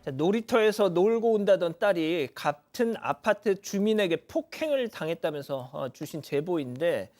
자, 놀이터에서 놀고 온다던 딸이 같은 아파트 주민에게 폭행을 당했다면서 주신 제보인데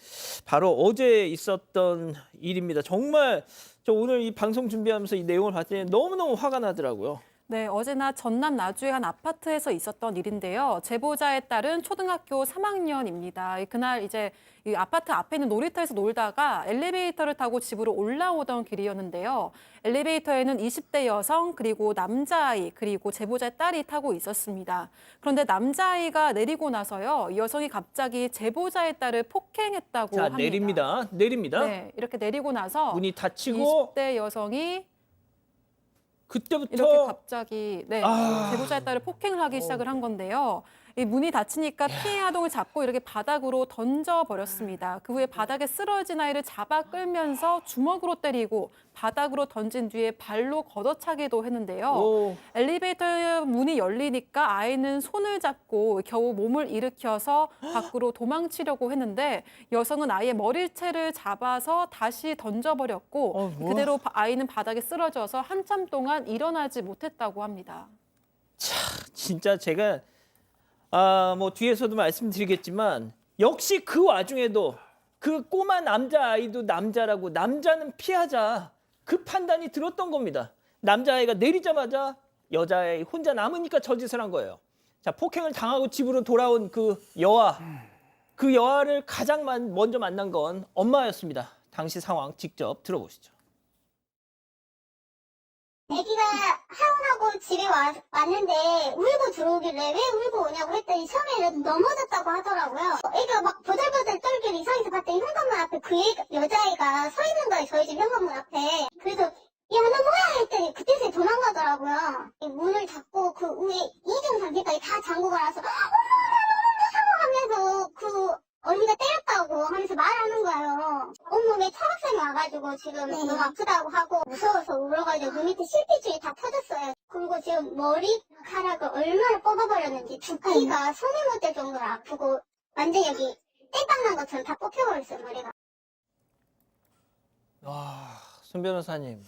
바로 어제 있었던 일입니다. 정말 저 오늘 이 방송 준비하면서 이 내용을 봤더니 너무너무 화가 나더라고요. 네, 어제나 전남 나주의 한 아파트에서 있었던 일인데요. 제보자에 따른 초등학교 3학년입니다. 그날 이제 이 아파트 앞에 있는 놀이터에서 놀다가 엘리베이터를 타고 집으로 올라오던 길이었는데요. 엘리베이터에는 20대 여성 그리고 남자아이 그리고 제보자의 딸이 타고 있었습니다. 그런데 남자아이가 내리고 나서요. 이 여성이 갑자기 제보자의 딸을 폭행했다고 자, 합니다. 내립니다. 네, 이렇게 내리고 나서 문이 닫히고 20대 여성이 그때부터 이렇게 갑자기 아. 제보자의 딸을 폭행을 하기 시작을 한 건데요. 이 문이 닫히니까 피해 아동을 잡고 이렇게 바닥으로 던져버렸습니다. 그 후에 바닥에 쓰러진 아이를 잡아 끌면서 주먹으로 때리고 바닥으로 던진 뒤에 발로 걷어차기도 했는데요. 오. 엘리베이터 문이 열리니까 아이는 손을 잡고 겨우 몸을 일으켜서 밖으로 도망치려고 했는데 여성은 아이의 머리채를 잡아서 다시 던져버렸고 뭐. 그대로 아이는 바닥에 쓰러져서 한참 동안 일어나지 못했다고 합니다. 진짜 제가 뭐 뒤에서도 말씀드리겠지만 역시 그 와중에도 그 꼬마 남자아이도 남자라고 남자는 피하자 그 판단이 들었던 겁니다. 남자아이가 내리자마자 여자아이 혼자 남으니까 저 짓을 한 거예요. 자, 폭행을 당하고 집으로 돌아온 그 여아. 그 여아를 가장 먼저 만난 건 엄마였습니다. 당시 상황 직접 들어보시죠. 애기가 하원하고 집에 왔는데 울고 들어오길래 왜 울고 오냐고 했더니 처음에는 넘어졌다고 하더라고요. 애가 막 버들버들 떨길래 이상해서 봤더니 현관문 앞에 그 여자애가 서 있는 거예요. 저희 집 현관문 앞에. 그래서 야 너 뭐야 했더니 그때서야 도망가더라고요. 문을 닫고 그 위에 이중 상태까지 다 잠그고 나서 어머 하면서 그 언니가 때렸다고 하면서 말하는 거예요. 온몸에 차박상이 와가지고 지금 너무 아프다고 하고 무서워서 울어가지고 눈 밑에 실핏줄이 다 터졌어요. 그리고 지금 머리카락을 얼마나 뽑아버렸는지 두피가 손이 못 댈 정도로 아프고 완전 여기 땡깡 난 것처럼 다 뽑혀버렸어요 머리가. 와, 손 변호사님,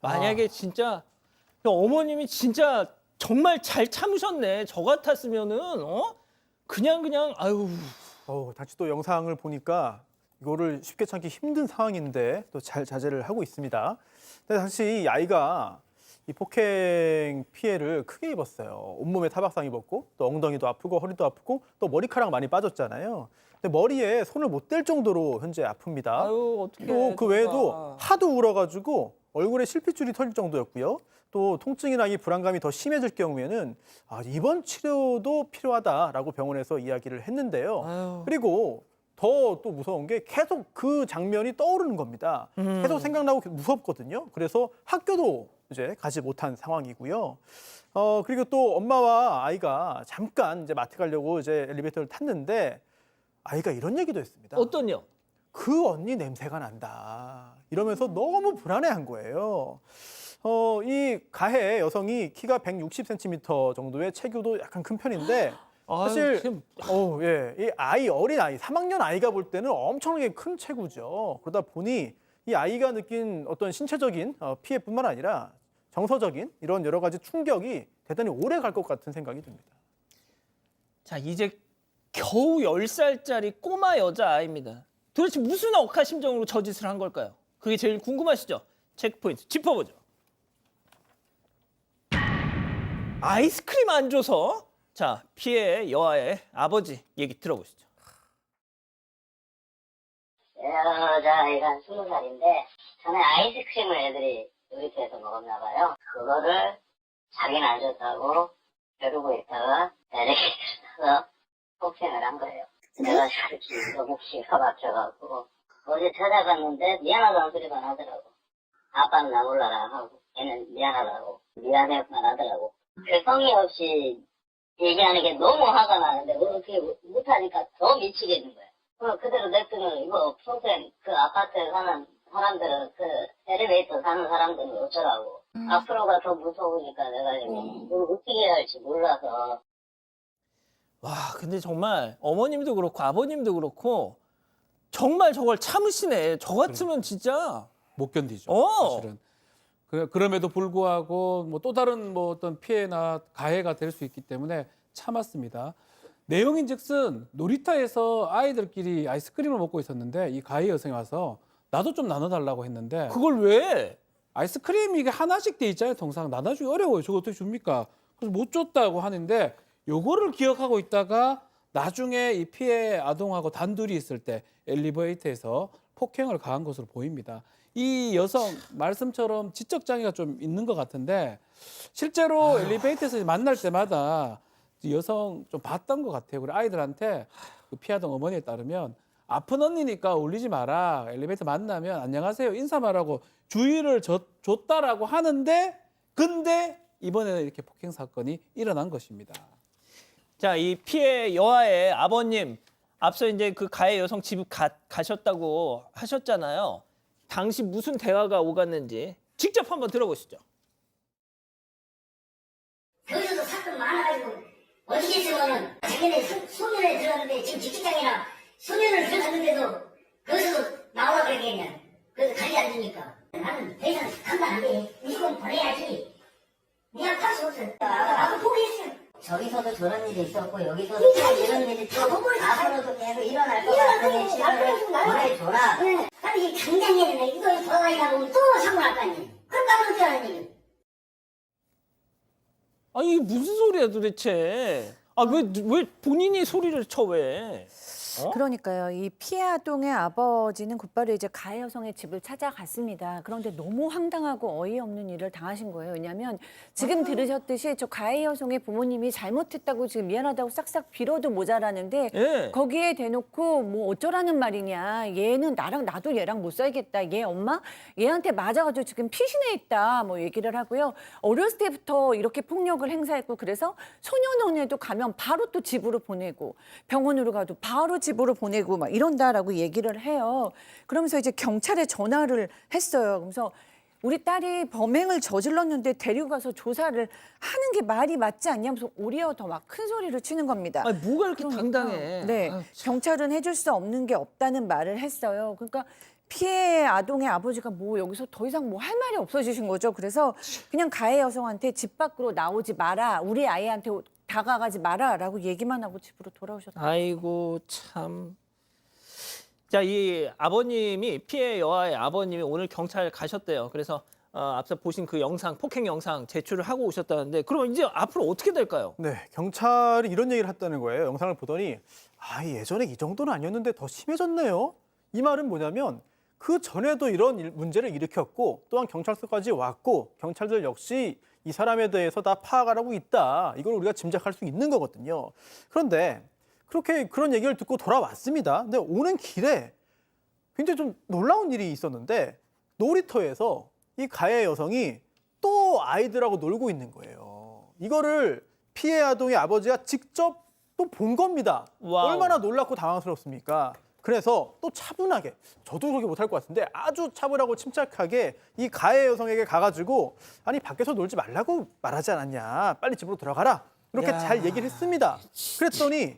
만약에 진짜 어머님이 진짜 정말 잘 참으셨네. 저 같았으면은 그냥 아유. 다시 또 영상을 보니까 이거를 쉽게 참기 힘든 상황인데 또 잘 자제를 하고 있습니다. 근데 사실 이 아이가 이 폭행 피해를 크게 입었어요. 온몸에 타박상 입었고 또 엉덩이도 아프고 허리도 아프고 또 머리카락 많이 빠졌잖아요. 근데 머리에 손을 못 댈 정도로 현재 아픕니다. 아유, 어떡해. 또 그 외에도 정말. 하도 울어가지고 얼굴에 실핏줄이 터질 정도였고요. 또 통증이나 이 불안감이 더 심해질 경우에는 입원 치료도 필요하다라고 병원에서 이야기를 했는데요. 아유. 그리고 더 또 무서운 게 계속 그 장면이 떠오르는 겁니다. 계속 생각나고 무섭거든요. 그래서 학교도 이제 가지 못한 상황이고요. 그리고 또 엄마와 아이가 잠깐 이제 마트 가려고 이제 엘리베이터를 탔는데 아이가 이런 얘기도 했습니다. 어떤요? 그 언니 냄새가 난다. 이러면서 너무 불안해한 거예요. 이 가해 여성이 키가 160cm 정도의 체구도 약간 큰 편인데 사실 이 어린 아이, 3학년 아이가 볼 때는 엄청나게 큰 체구죠. 그러다 보니 이 아이가 느낀 어떤 신체적인 피해뿐만 아니라 정서적인 이런 여러 가지 충격이 대단히 오래 갈 것 같은 생각이 듭니다. 자, 이제 겨우 10살짜리 꼬마 여자아이입니다. 도대체 무슨 억하심정으로 저 짓을 한 걸까요? 그게 제일 궁금하시죠? 체크포인트 짚어보죠. 아이스크림 안 줘서 자, 피해 여아의 아버지 얘기 들어보시죠. 여자아이가 20살인데 전에 아이스크림을 애들이 놀이터에서 먹었나 봐요. 그거를 자기는 안 줬다고 벼르고 있다가 엘리베이터를 타서 폭행을 한 거예요. 내가 이렇게 너무 기가 막혀갖고 어제 찾아갔는데 미안하다는 소리만 하더라고. 아빠는 나 몰라라 하고 얘는 미안하다고 미안해만 하더라고. 그 성의 없이 얘기하는 게 너무 화가 나는데 그렇게 못하니까 더 미치겠는 거야. 그대로 냅두면 이거 평생 그 아파트에 사는 사람들은 그 엘리베이터 사는 사람들은 어쩌라고. 앞으로가 더 무서우니까 내가 뭘 어떻게 해야 할지 몰라서. 와, 근데 정말 어머님도 그렇고 아버님도 그렇고 정말 저걸 참으시네. 저 같으면 진짜 못 견디죠. 어. 사실은 그럼에도 불구하고 뭐 또 다른 뭐 어떤 피해나 가해가 될 수 있기 때문에 참았습니다. 내용인즉슨 놀이터에서 아이들끼리 아이스크림을 먹고 있었는데 이 가해 여성이 와서 나도 좀 나눠달라고 했는데 그걸 왜? 아이스크림이 이게 하나씩 돼 있잖아요. 통상 나눠주기 어려워요. 저거 어떻게 줍니까? 그래서 못 줬다고 하는데 요거를 기억하고 있다가 나중에 이 피해 아동하고 단둘이 있을 때 엘리베이터에서 폭행을 가한 것으로 보입니다. 이 여성 말씀처럼 지적 장애가 좀 있는 것 같은데 실제로 엘리베이터에서 만날 때마다 이 여성 좀 봤던 것 같아요. 그리고 아이들한테 그 피하던 어머니에 따르면 아픈 언니니까 울리지 마라. 엘리베이터 만나면 안녕하세요 인사만 하고 주의를 줬다라고 하는데 근데 이번에는 이렇게 폭행 사건이 일어난 것입니다. 자, 이 피해 여아의 아버님 앞서 이제 그 가해 여성 집 가셨다고 하셨잖아요. 당시 무슨 대화가 오갔는지 직접 한번 들어보시죠. 거기서도 사건 많아가지고 어디겠으면은 작년에 소년에 들어갔는데 지금 직기장이나 소년을 들어갔는데도 거기서도 나오라 그러겠냐. 그래서 가지 않으니까 나는 더 이상 감당 안 돼. 무조건 보내야지. 네가 탈 수 없어. 나도 포기했어. 저기서도 저런 일이 있었고 여기서도 이런 일이 또 앞으로도 계속 일어날 것 같으니 시간을 보내줘라. 아니 이게 당장 해야 된다. 이거 돌아다니다 보면 또 사고 날 거 아니에요. 그럼 나는 어떻게 하는 얘기예요. 아니 이게 무슨 소리야 도대체? 아 왜 본인이 소리를 쳐 왜? 그러니까요. 이 피해 아동의 아버지는 곧바로 이제 가해 여성의 집을 찾아갔습니다. 그런데 너무 황당하고 어이없는 일을 당하신 거예요. 왜냐하면 지금 들으셨듯이 저 가해 여성의 부모님이 잘못했다고 지금 미안하다고 싹싹 빌어도 모자라는데 예. 거기에 대놓고 뭐 어쩌라는 말이냐. 얘는 나도 얘랑 못 살겠다. 얘 엄마 얘한테 맞아가지고 지금 피신해 있다. 뭐 얘기를 하고요. 어렸을 때부터 이렇게 폭력을 행사했고 그래서 소년원에도 가면 바로 또 집으로 보내고 병원으로 가도 바로 집으로 보내고 막 이런다라고 얘기를 해요. 그러면서 이제 경찰에 전화를 했어요. 그래서 우리 딸이 범행을 저질렀는데 데리고 가서 조사를 하는 게 말이 맞지 않냐면서 오히려 더 막 큰 소리를 치는 겁니다. 아니 뭐가 이렇게 그러니까, 당당해? 네, 아유, 경찰은 해줄 수 없는 게 없다는 말을 했어요. 그러니까 피해 아동의 아버지가 뭐 여기서 더 이상 뭐 할 말이 없어지신 거죠. 그래서 그냥 가해 여성한테 집 밖으로 나오지 마라. 우리 아이한테 다가가지 마라라고 얘기만 하고 집으로 돌아오셨다. 아이고 참. 자, 이 아버님이 피해 여아의 아버님이 오늘 경찰 가셨대요. 그래서 앞서 보신 그 영상 폭행 영상 제출을 하고 오셨다는데 그럼 이제 앞으로 어떻게 될까요? 네, 경찰이 이런 얘기를 했다는 거예요. 영상을 보더니 예전에 이 정도는 아니었는데 더 심해졌네요. 이 말은 뭐냐면 그 전에도 이런 문제를 일으켰고 또한 경찰서까지 왔고 경찰들 역시 이 사람에 대해서 다 파악하고 있다. 이걸 우리가 짐작할 수 있는 거거든요. 그런데 그런 얘기를 듣고 돌아왔습니다. 근데 오는 길에 굉장히 좀 놀라운 일이 있었는데 놀이터에서 이 가해 여성이 또 아이들하고 놀고 있는 거예요. 이거를 피해 아동의 아버지가 직접 또 본 겁니다. 와우. 얼마나 놀랍고 당황스럽습니까? 그래서 또 차분하게, 저도 그렇게 못할 것 같은데 아주 차분하고 침착하게 이 가해 여성에게 가가지고 아니 밖에서 놀지 말라고 말하지 않았냐. 빨리 집으로 들어가라. 이렇게 야. 잘 얘기를 했습니다. 그랬더니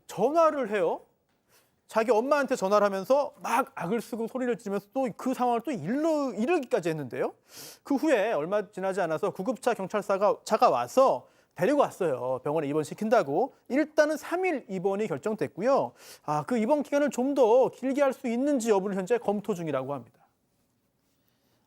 전화를 해요. 자기 엄마한테 전화를 하면서 막 악을 쓰고 소리를 지르면서 또 그 상황을 또 이르기까지 했는데요. 그 후에 얼마 지나지 않아서 구급차 차가 와서 데리고 왔어요. 병원에 입원시킨다고. 일단은 3일 입원이 결정됐고요. 그 입원 기간을 좀 더 길게 할 수 있는지 여부를 현재 검토 중이라고 합니다.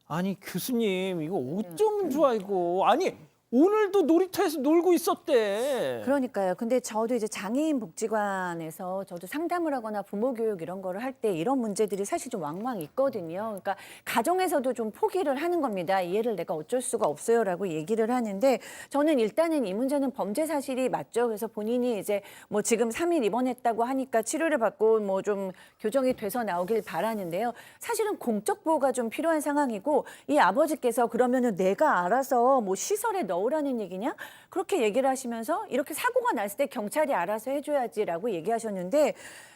아니 교수님 이거 어쩌면 좋아 이거. 아니 오늘도 놀이터에서 놀고 있었대. 그러니까요. 근데 저도 이제 장애인 복지관에서 저도 상담을 하거나 부모 교육 이런 거를 할 때 이런 문제들이 사실 좀 왕왕 있거든요. 그러니까 가정에서도 좀 포기를 하는 겁니다. 이해를 내가 어쩔 수가 없어요라고 얘기를 하는데 저는 일단은 이 문제는 범죄 사실이 맞죠. 그래서 본인이 이제 뭐 지금 3일 입원했다고 하니까 치료를 받고 뭐 좀 교정이 돼서 나오길 바라는데요. 사실은 공적 보호가 좀 필요한 상황이고 이 아버지께서 그러면은 내가 알아서 뭐 시설에 넣으라는 얘기냐? 그렇게 얘기를 하시면서 이렇게 사고가 났을 때 경찰이 알아서 해줘야지라고 얘기하셨는데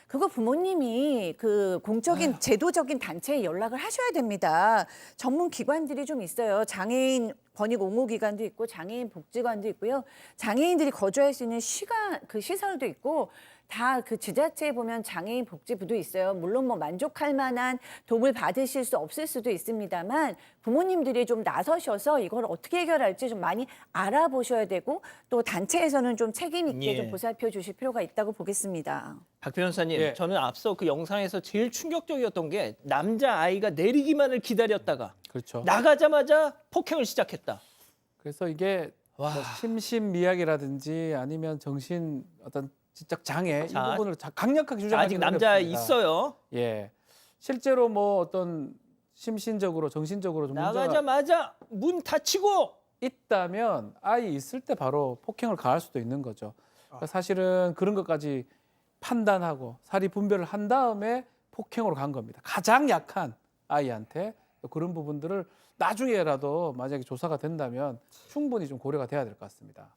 그거 부모님이 그 공적인 제도적인 단체에 연락을 하셔야 됩니다. 전문 기관들이 좀 있어요. 장애인 권익 옹호 기관도 있고 장애인 복지관도 있고요. 장애인들이 거주할 수 있는 시설도 있고 다 그 지자체에 보면 장애인 복지부도 있어요. 물론 뭐 만족할 만한 도움을 받으실 수 없을 수도 있습니다만 부모님들이 좀 나서셔서 이걸 어떻게 해결할지 좀 많이 알아보셔야 되고 또 단체에서는 좀 책임 있게 예. 좀 보살펴 주실 필요가 있다고 보겠습니다. 박 변호사님, 예. 저는 앞서 그 영상에서 제일 충격적이었던 게 남자 아이가 내리기만을 기다렸다가 그렇죠. 나가자마자 폭행을 시작했다. 그래서 이게 뭐 심신미약이라든지 아니면 정신 어떤 지적 장애 자, 이 부분을 강력하게 자, 주장하기 아직 남자 어렵습니다. 있어요. 예, 실제로 뭐 어떤 심신적으로 정신적으로 좀 문제가 나가자마자 문 닫히고 있다면 아이 있을 때 바로 폭행을 가할 수도 있는 거죠. 그러니까 사실은 그런 것까지 판단하고 사리 분별을 한 다음에 폭행으로 간 겁니다. 가장 약한 아이한테 또 그런 부분들을 나중에라도 만약에 조사가 된다면 충분히 좀 고려가 돼야 될 것 같습니다.